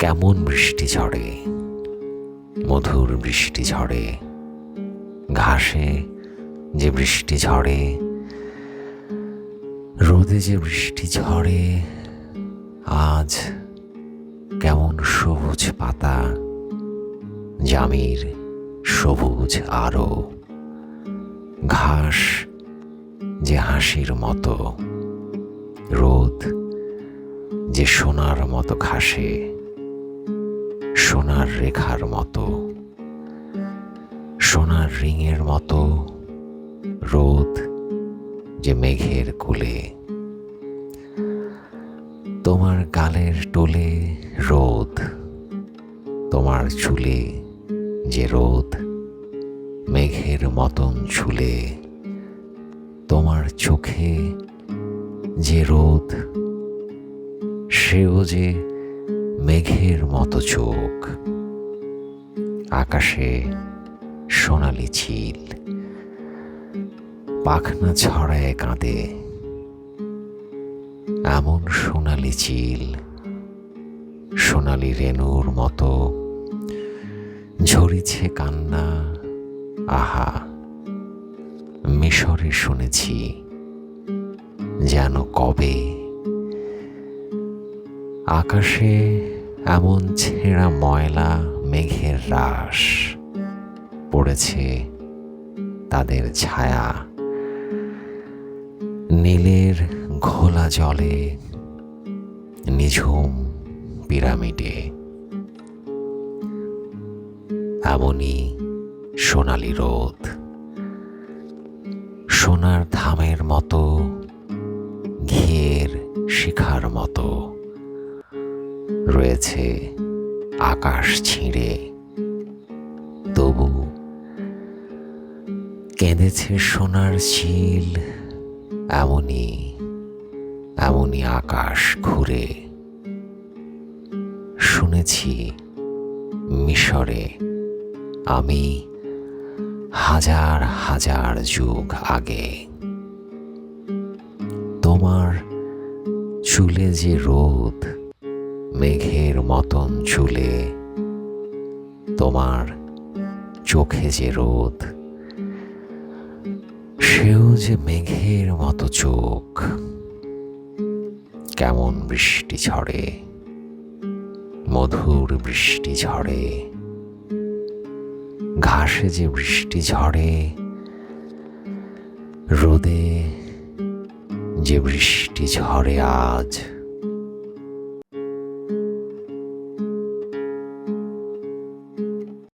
কেমন বৃষ্টি ঝরে, মধুর বৃষ্টি ঝরে, ঘাসে যে বৃষ্টি ঝরে, রোদে যে বৃষ্টি ঝরে। আজ কেমন সবুজ পাতা, জামির সবুজ আরো, ঘাস যে হাসির মতো, রোদ যে সোনার মতো ঘাসে, সোনার রেখার মতো, সোনার রিংয়ের মতো, রোদ যে মেঘের কোলে। তোমার গালের টোলে রোদ, তোমার চুলে যে রোদ মেঘের মতন ঝুলে, তোমার চোখে যে রোদ সেও যে মেঘের মতো চোখ। আকাশে সোনালি চিল পাখনা ছড়ায় কাঁদে, এমন সোনালি চিল সোনালি রেণুর মতো ঝরিছে কান্না। আহা, মিশরে শুনেছি যেন কবে। আকাশে এমন ছেঁড়া ময়লা মেঘের রাশ পড়েছে, তাদের ছায়া নীলের ঘোলা জলে, নিঝুম পিরামিডে। এমনই সোনালি রোদ, সোনার ধামের মতো, ঘিয়ের শিখার মতো রয়েছে আকাশ ছিঁড়ে। তবু কেঁদেছে সোনার চিল, এমনই এমনই আকাশ ঘুরে। শুনেছি মিশরে আমি হাজার হাজার যুগ আগে। তোমার চুলে যে রোদ মেঘের মতন চুলে, তোমার চোখে যে রোদ সেও যে মেঘের মতো চোখ। কেমন বৃষ্টি ঝরে, মধুর বৃষ্টি ঝরে, ঘাসে যে বৃষ্টি ঝরে, রোদে যে বৃষ্টি ঝরে আজ।